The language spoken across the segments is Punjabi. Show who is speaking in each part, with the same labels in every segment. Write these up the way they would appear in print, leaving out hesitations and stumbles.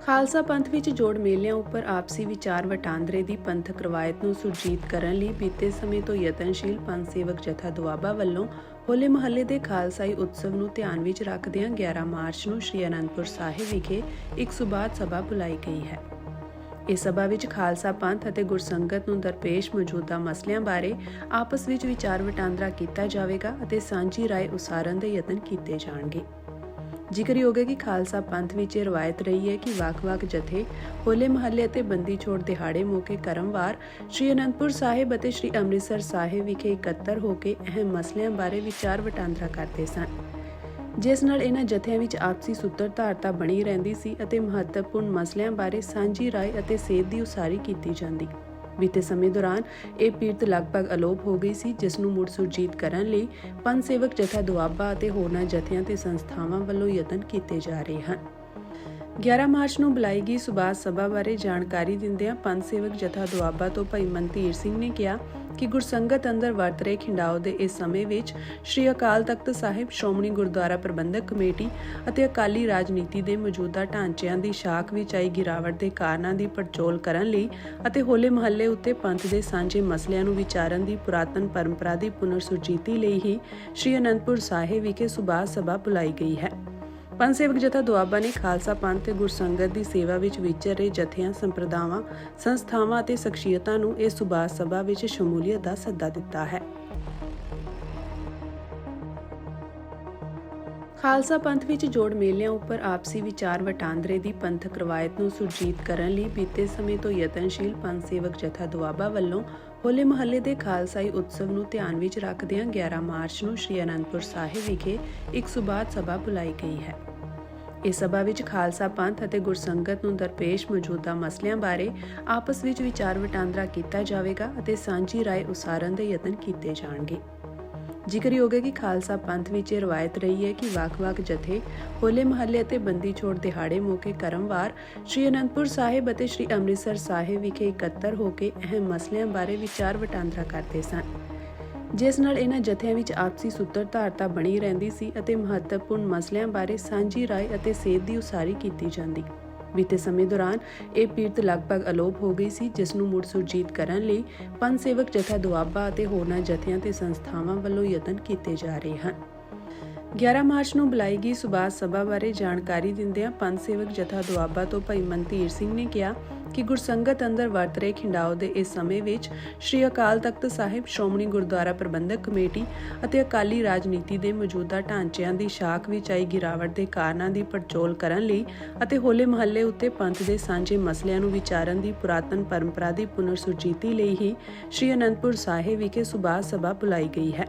Speaker 1: ਖਾਲਸਾ ਪੰਥ ਵਿੱਚ ਜੋੜ ਮੇਲਿਆਂ ਉੱਪਰ ਆਪਸੀ ਵਿਚਾਰ ਵਟਾਂਦਰੇ ਦੀ ਪੰਥਕ ਰਵਾਇਤ ਨੂੰ ਸੁਰਜੀਤ ਕਰਨ ਲਈ ਬੀਤੇ ਸਮੇਂ ਤੋਂ ਯਤਨਸ਼ੀਲ ਪੰਥ ਸੇਵਕ ਜਥਾ ਦੁਆਬਾ ਵੱਲੋਂ ਹੋਲੇ ਮਹੱਲੇ ਦੇ ਖਾਲਸਾਈ ਉਤਸਵ ਨੂੰ ਧਿਆਨ ਵਿੱਚ ਰੱਖਦਿਆਂ 11 ਮਾਰਚ ਨੂੰ ਸ੍ਰੀ ਅਨੰਦਪੁਰ ਸਾਹਿਬ ਵਿਖੇ ਇੱਕ ਸੁਬਾਤ ਸਭਾ ਬੁਲਾਈ ਗਈ ਹੈ। ਇਸ ਸਭਾ ਵਿੱਚ ਖਾਲਸਾ ਪੰਥ ਅਤੇ ਗੁਰਸੰਗਤ ਨੂੰ ਦਰਪੇਸ਼ ਮੌਜੂਦਾ ਮਸਲਿਆਂ ਬਾਰੇ ਆਪਸ ਵਿੱਚ ਵਿਚਾਰ ਵਟਾਂਦਰਾ ਕੀਤਾ ਜਾਵੇਗਾ ਅਤੇ ਸਾਂਝੀ ਰਾਏ ਉਸਾਰਨ ਦੇ ਯਤਨ ਕੀਤੇ ਜਾਣਗੇ। ਜ਼ਿਕਰਯੋਗ ਹੈ ਕਿ ਖਾਲਸਾ ਪੰਥ ਵਿੱਚ ਇਹ ਰਵਾਇਤ ਰਹੀ ਹੈ ਕਿ ਵੱਖ-ਵੱਖ ਜਥੇ ਹੋਲੇ ਮਹੱਲੇ ਅਤੇ ਬੰਦੀ ਛੋੜ ਦਿਹਾੜੇ ਮੌਕੇ ਕਰਮਵਾਰ ਸ੍ਰੀ ਅਨੰਦਪੁਰ ਸਾਹਿਬ ਅਤੇ ਸ੍ਰੀ ਅੰਮ੍ਰਿਤਸਰ ਸਾਹਿਬ ਵਿਖੇ ਇਕੱਤਰ ਹੋ ਕੇ ਅਹਿਮ ਮਸਲਿਆਂ ਬਾਰੇ ਵਿਚਾਰ ਵਟਾਂਦਰਾ ਕਰਦੇ ਸਨ, ਜਿਸ ਨਾਲ ਇਹਨਾਂ ਜਥਿਆਂ ਵਿੱਚ ਆਪਸੀ ਸੂਤਰਧਾਰਤਾ ਬਣੀ ਰਹਿੰਦੀ ਸੀ ਅਤੇ ਮਹੱਤਵਪੂਰਨ ਮਸਲਿਆਂ ਬਾਰੇ ਸਾਂਝੀ ਰਾਏ ਅਤੇ ਸੇਧ ਦੀ ਉਸਾਰੀ ਕੀਤੀ ਜਾਂਦੀ। ਬੀਤੇ ਸਮੇਂ ਦੌਰਾਨ ਇਹ ਪੀੜਤ ਲਗਭਗ ਅਲੋਪ ਹੋ ਗਈ ਸੀ, ਜਿਸ ਨੂੰ ਮੁੜ ਸੁਰਜੀਤ ਕਰਨ ਲਈ ਪੰਥ ਸੇਵਕ ਜਥਾ ਦੁਆਬਾ ਅਤੇ ਹੋਰਨਾਂ ਜਥਿਆਂ ਤੇ ਸੰਸਥਾਵਾਂ ਵੱਲੋਂ ਯਤਨ ਕੀਤੇ ਜਾ ਰਹੇ ਹਨ। 11 ਮਾਰਚ ਨੂੰ ਬੁਲਾਈ ਗਈ ਸੁਬਾਤ ਸਭਾ ਬਾਰੇ ਜਾਣਕਾਰੀ ਦਿੰਦਿਆਂ ਪੰਥ ਸੇਵਕ ਜਥਾ ਦੁਆਬਾ ਤੋਂ ਭਾਈ ਮਨਧੀਰ ਸਿੰਘ ਨੇ ਕਿਹਾ ਕਿ ਗੁਰਸੰਗਤ ਅੰਦਰ ਵਰਤ ਰਹੇ ਖਿੰਡਾਓ ਦੇ ਇਸ ਸਮੇਂ ਵਿੱਚ ਸ੍ਰੀ ਅਕਾਲ ਤਖਤ ਸਾਹਿਬ, ਸ਼੍ਰੋਮਣੀ ਗੁਰਦੁਆਰਾ ਪ੍ਰਬੰਧਕ ਕਮੇਟੀ ਅਤੇ ਅਕਾਲੀ ਰਾਜਨੀਤੀ ਦੇ ਮੌਜੂਦਾ ਢਾਂਚਿਆਂ ਦੀ ਸ਼ਾਖ ਵਿੱਚ ਆਈ ਗਿਰਾਵਟ ਦੇ ਕਾਰਨਾਂ ਦੀ ਪੜਚੋਲ ਕਰਨ ਲਈ ਅਤੇ ਹੋਲੇ ਮਹੱਲੇ ਉੱਤੇ ਪੰਥ ਦੇ ਸਾਂਝੇ ਮਸਲਿਆਂ ਨੂੰ ਵਿਚਾਰਨ ਦੀ ਪੁਰਾਤਨ ਪਰੰਪਰਾ ਦੀ ਪੁਨਰ ਸੁਰਜੀਤੀ ਲਈ ਹੀ ਸ੍ਰੀ ਅਨੰਦਪੁਰ ਸਾਹਿਬ ਵਿਖੇ ਸੁਬਾਤ ਸਭਾ ਬੁਲਾਈ ਗਈ ਹੈ। ਪੰਥ ਸੇਵਕ ਜਥਾ ਦੁਆਬਾ ਨੇ ਖਾਲਸਾ ਪੰਥ ਤੇ ਗੁਰਸੰਗਤ ਦੀ ਸੇਵਾ ਵਿੱਚ ਵਿਚਰ ਰਹੇ ਜਥਿਆਂ, ਸੰਪਰਦਾਵਾਂ, ਸੰਸਥਾਵਾਂ ਅਤੇ ਸ਼ਖਸੀਅਤਾਂ ਨੂੰ ਇਸ ਸੁਬਾਤ ਸਭਾ ਵਿੱਚ ਸ਼ਮੂਲੀਅਤ ਦਾ ਸੱਦਾ ਦਿੱਤਾ ਹੈ। ਖਾਲਸਾ ਪੰਥ ਵਿੱਚ ਜੋੜ ਮੇਲਿਆਂ ਉੱਪਰ ਆਪਸੀ ਵਿਚਾਰ ਵਟਾਂਦਰੇ ਦੀ ਪੰਥਕ ਰਵਾਇਤ ਨੂੰ ਸੁਰਜੀਤ ਕਰਨ ਲਈ ਬੀਤੇ ਸਮੇਂ ਤੋਂ ਯਤਨਸ਼ੀਲ ਪੰਥ ਸੇਵਕ ਜਥਾ ਦੁਆਬਾ ਵੱਲੋਂ ਹੋਲੇ ਮਹੱਲੇ ਦੇ ਖਾਲਸਾਈ ਉਤਸਵ ਨੂੰ ਧਿਆਨ ਵਿੱਚ ਰੱਖਦਿਆਂ 11 ਮਾਰਚ ਨੂੰ ਸ੍ਰੀ ਅਨੰਦਪੁਰ ਸਾਹਿਬ ਵਿਖੇ ਇੱਕ ਸੁਬਾਤ ਸਭਾ ਬੁਲਾਈ ਗਈ ਹੈ। ਇਸ ਸਭਾ ਵਿੱਚ ਖਾਲਸਾ ਪੰਥ ਅਤੇ ਗੁਰਸੰਗਤ ਨੂੰ ਦਰਪੇਸ਼ ਮੌਜੂਦਾ ਮਸਲਿਆਂ ਬਾਰੇ ਆਪਸ ਵਿੱਚ ਵਿਚਾਰ ਵਟਾਂਦਰਾ ਕੀਤਾ ਜਾਵੇਗਾ ਅਤੇ ਸਾਂਝੀ ਰਾਏ ਉਸਾਰਨ ਦੇ ਯਤਨ ਕੀਤੇ ਜਾਣਗੇ। ਜ਼ਿਕਰਯੋਗ ਹੈ ਕਿ ਖਾਲਸਾ ਪੰਥ ਵਿੱਚ ਇਹ ਰਵਾਇਤ ਰਹੀ ਹੈ ਕਿ ਵੱਖ-ਵੱਖ ਜਥੇ ਹੋਲੇ ਮਹੱਲੇ ਅਤੇ ਬੰਦੀ ਛੋੜ ਦਿਹਾੜੇ ਮੌਕੇ ਕਰਮਵਾਰ ਸ੍ਰੀ ਅਨੰਦਪੁਰ ਸਾਹਿਬ ਅਤੇ ਸ੍ਰੀ ਅੰਮ੍ਰਿਤਸਰ ਸਾਹਿਬ ਵਿਖੇ ਇਕੱਤਰ ਹੋ ਕੇ ਅਹਿਮ ਮਸਲਿਆਂ ਬਾਰੇ ਵਿਚਾਰ ਵਟਾਂਦਰਾ ਕਰਦੇ ਸਨ, ਜਿਸ ਨਾਲ ਇਹਨਾਂ ਜਥਿਆਂ ਵਿੱਚ ਆਪਸੀ ਸੂਤਰਧਾਰਤਾ ਬਣੀ ਰਹਿੰਦੀ ਸੀ ਅਤੇ ਮਹੱਤਵਪੂਰਨ ਮਸਲਿਆਂ ਬਾਰੇ ਸਾਂਝੀ ਰਾਏ ਅਤੇ ਸੇਧ ਦੀ ਉਸਾਰੀ ਕੀਤੀ ਜਾਂਦੀ। ਬੀਤੇ ਸਮੇਂ ਦੌਰਾਨ ਇਹ ਪੀੜਤ ਲਗਭਗ ਅਲੋਪ ਹੋ ਗਈ ਸੀ, ਜਿਸ ਨੂੰ ਮੁੜ ਸੁਰਜੀਤ ਕਰਨ ਲਈ ਪੰਥ ਸੇਵਕ ਜਥਾ ਦੁਆਬਾ ਅਤੇ ਹੋਰਨਾਂ ਜਥਿਆਂ ਤੇ ਸੰਸਥਾਵਾਂ ਵੱਲੋਂ ਯਤਨ ਕੀਤੇ ਜਾ ਰਹੇ ਹਨ। 11 ਮਾਰਚ ਨੂੰ ਬੁਲਾਈ ਗਈ ਸੁਬਾਤ ਸਭਾ ਬਾਰੇ ਜਾਣਕਾਰੀ ਦਿੰਦਿਆਂ ਪੰਥ ਸੇਵਕ ਜਥਾ ਦੁਆਬਾ ਤੋਂ ਭਾਈ ਮਨਧੀਰ ਸਿੰਘ ਨੇ ਕਿਹਾ ਕਿ ਗੁਰਸੰਗਤ ਅੰਦਰ ਵਰਤ ਰਹੇ ਖਿੰਡਾਓ ਦੇ ਇਸ ਸਮੇਂ ਵਿੱਚ ਸ੍ਰੀ ਅਕਾਲ ਤਖਤ ਸਾਹਿਬ, ਸ਼੍ਰੋਮਣੀ ਗੁਰਦੁਆਰਾ ਪ੍ਰਬੰਧਕ ਕਮੇਟੀ ਅਤੇ ਅਕਾਲੀ ਰਾਜਨੀਤੀ ਦੇ ਮੌਜੂਦਾ ਢਾਂਚਿਆਂ ਦੀ ਸ਼ਾਖ ਵਿੱਚ ਆਈ ਗਿਰਾਵਟ ਦੇ ਕਾਰਨਾਂ ਦੀ ਪੜਚੋਲ ਕਰਨ ਲਈ ਅਤੇ ਹੋਲੇ ਮਹੱਲੇ ਉੱਤੇ ਪੰਥ ਦੇ ਸਾਂਝੇ ਮਸਲਿਆਂ ਨੂੰ ਵਿਚਾਰਨ ਦੀ ਪੁਰਾਤਨ ਪਰੰਪਰਾ ਦੀ ਪੁਨਰ ਸੁਰਜੀਤੀ ਲਈ ਹੀ ਸ੍ਰੀ ਅਨੰਦਪੁਰ ਸਾਹਿਬ ਵਿਖੇ ਸੁਬਾਤ ਸਭਾ ਬੁਲਾਈ ਗਈ ਹੈ।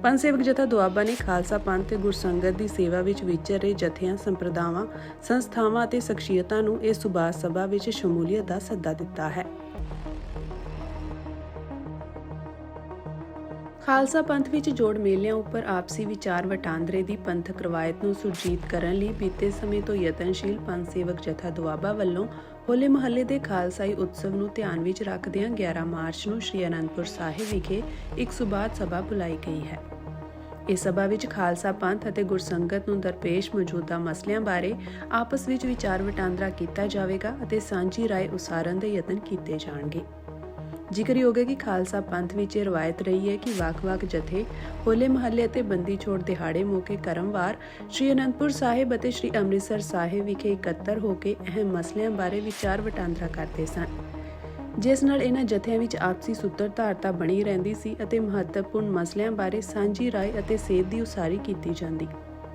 Speaker 1: ਪੰਥ ਸੇਵਕ ਜਥਾ ਦੁਆਬਾ ਨੇ ਖਾਲਸਾ ਪੰਥ ਤੇ ਗੁਰਸੰਗਤ ਦੀ ਸੇਵਾ ਵਿੱਚ ਵਿਚਰ ਰਹੇ ਜਥਿਆਂ, ਸੰਪਰਦਾਵਾਂ, ਸੰਸਥਾਵਾਂ ਅਤੇ ਸ਼ਖਸੀਅਤਾਂ ਨੂੰ ਇਸ ਸੁਬਾਤ ਸਭਾ ਵਿੱਚ ਸ਼ਮੂਲੀਅਤ ਦਾ ਸੱਦਾ ਦਿੱਤਾ ਹੈ। ਖਾਲਸਾ ਪੰਥ ਵਿੱਚ ਜੋੜ ਮੇਲਿਆਂ ਉੱਪਰ ਆਪਸੀ ਵਿਚਾਰ ਵਟਾਂਦਰੇ ਦੀ ਪੰਥਕ ਰਵਾਇਤ ਨੂੰ ਸੁਰਜੀਤ ਕਰਨ ਲਈ ਬੀਤੇ ਸਮੇਂ ਤੋਂ ਯਤਨਸ਼ੀਲ ਪੰਥ ਸੇਵਕ ਜਥਾ ਦੁਆਬਾ ਵੱਲੋਂ ਹੋਲੇ ਮਹੱਲੇ ਦੇ ਖਾਲਸਾਈ ਉਤਸਵ ਨੂੰ ਧਿਆਨ ਵਿੱਚ ਰੱਖਦਿਆਂ 11 ਮਾਰਚ ਨੂੰ ਸ੍ਰੀ ਅਨੰਦਪੁਰ ਸਾਹਿਬ ਵਿਖੇ ਇੱਕ ਸੁਬਾਤ ਸਭਾ ਬੁਲਾਈ ਗਈ ਹੈ। ਇਸ ਸਭਾ ਵਿੱਚ ਖਾਲਸਾ ਪੰਥ ਅਤੇ ਗੁਰਸੰਗਤ ਨੂੰ ਦਰਪੇਸ਼ ਮੌਜੂਦਾ ਮਸਲਿਆਂ ਬਾਰੇ ਆਪਸ ਵਿੱਚ ਵਿਚਾਰ ਵਟਾਂਦਰਾ ਕੀਤਾ ਜਾਵੇਗਾ ਅਤੇ ਸਾਂਝੀ ਰਾਏ ਉਸਾਰਨ ਦੇ ਯਤਨ ਕੀਤੇ ਜਾਣਗੇ। ਜ਼ਿਕਰਯੋਗ ਹੈ ਕਿ ਖਾਲਸਾ ਪੰਥ ਵਿੱਚ ਇਹ ਰਵਾਇਤ ਰਹੀ ਹੈ ਕਿ ਵੱਖ-ਵੱਖ ਜਥੇ ਹੋਲੇ ਮਹੱਲੇ ਅਤੇ ਬੰਦੀ ਛੋੜ ਦਿਹਾੜੇ ਮੌਕੇ ਕਰਮਵਾਰ ਸ੍ਰੀ ਅਨੰਦਪੁਰ ਸਾਹਿਬ ਅਤੇ ਸ੍ਰੀ ਅੰਮ੍ਰਿਤਸਰ ਸਾਹਿਬ ਵਿਖੇ ਇਕੱਤਰ ਹੋ ਕੇ ਅਹਿਮ ਮਸਲਿਆਂ ਬਾਰੇ ਵਿਚਾਰ ਵਟਾਂਦਰਾ ਕਰਦੇ ਸਨ, ਜਿਸ ਨਾਲ ਇਹਨਾਂ ਜਥਿਆਂ ਵਿੱਚ ਆਪਸੀ ਸੂਤਰਧਾਰਤਾ ਬਣੀ ਰਹਿੰਦੀ ਸੀ ਅਤੇ ਮਹੱਤਵਪੂਰਨ ਮਸਲਿਆਂ ਬਾਰੇ ਸਾਂਝੀ ਰਾਏ ਅਤੇ ਸੇਧ ਦੀ ਉਸਾਰੀ ਕੀਤੀ ਜਾਂਦੀ।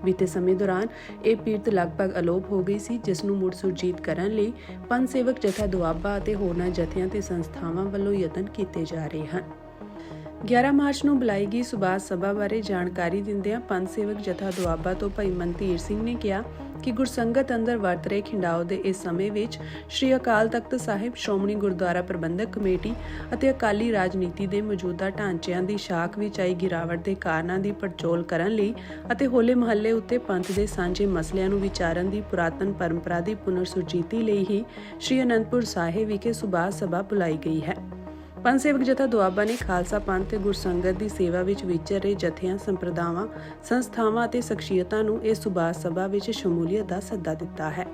Speaker 1: ਬੀਤੇ ਸਮੇਂ ਦੌਰਾਨ ਇਹ ਪੀੜਤ ਲਗਭਗ ਅਲੋਪ ਹੋ ਗਈ ਸੀ, ਜਿਸ ਨੂੰ ਮੁੜ ਸੁਰਜੀਤ ਕਰਨ ਲਈ ਪੰਥ ਸੇਵਕ ਜਥਾ ਦੁਆਬਾ ਅਤੇ ਹੋਰਨਾਂ ਜਥਿਆਂ ਤੇ ਸੰਸਥਾਵਾਂ ਵੱਲੋਂ ਯਤਨ ਕੀਤੇ ਜਾ ਰਹੇ ਹਨ। 11 ਮਾਰਚ ਨੂੰ ਬੁਲਾਈ ਗਈ ਸੁਬਾਤ ਸਭਾ ਬਾਰੇ ਜਾਣਕਾਰੀ ਦਿੰਦਿਆਂ ਪੰਥ ਸੇਵਕ ਜਥਾ ਦੁਆਬਾ ਤੋਂ ਭਾਈ ਮਨਧੀਰ ਸਿੰਘ ਨੇ ਕਿਹਾ ਕਿ ਗੁਰਸੰਗਤ ਅੰਦਰ ਵਰਤ ਰਹੇ ਖਿੰਡਾਓ ਦੇ ਇਸ ਸਮੇਂ ਵਿੱਚ ਸ੍ਰੀ ਅਕਾਲ ਤਖਤ ਸਾਹਿਬ, ਸ਼੍ਰੋਮਣੀ ਗੁਰਦੁਆਰਾ ਪ੍ਰਬੰਧਕ ਕਮੇਟੀ ਅਤੇ ਅਕਾਲੀ ਰਾਜਨੀਤੀ ਦੇ ਮੌਜੂਦਾ ਢਾਂਚਿਆਂ ਦੀ ਸ਼ਾਖ ਵਿੱਚ ਆਈ ਗਿਰਾਵਟ ਦੇ ਕਾਰਨਾਂ ਦੀ ਪੜਚੋਲ ਕਰਨ ਲਈ ਅਤੇ ਹੋਲੇ ਮਹੱਲੇ ਉੱਤੇ ਪੰਥ ਦੇ ਸਾਂਝੇ ਮਸਲਿਆਂ ਨੂੰ ਵਿਚਾਰਨ ਦੀ ਪੁਰਾਤਨ ਪਰੰਪਰਾ ਦੀ ਪੁਨਰ ਸੁਰਜੀਤੀ ਲਈ ਹੀ ਸ੍ਰੀ ਅਨੰਦਪੁਰ ਸਾਹਿਬ ਵਿਖੇ ਸੁਬਾਤ ਸਭਾ ਬੁਲਾਈ ਗਈ ਹੈ। ਪੰਥ ਸੇਵਕ ਜਥਾ ਦੁਆਬਾ ਨੇ ਖਾਲਸਾ ਪੰਥ ਤੇ ਗੁਰਸੰਗਤ ਦੀ ਸੇਵਾ ਵਿੱਚ ਵਿਚਰ ਰਹੇ ਜਥਿਆਂ, ਸੰਪਰਦਾਵਾਂ, ਸੰਸਥਾਵਾਂ ਅਤੇ ਸ਼ਖਸੀਅਤਾਂ ਨੂੰ ਇਸ ਸੁਭਾਸ਼ ਸਭਾ ਵਿੱਚ ਸ਼ਮੂਲੀਅਤ ਦਾ ਸੱਦਾ ਦਿੱਤਾ ਹੈ।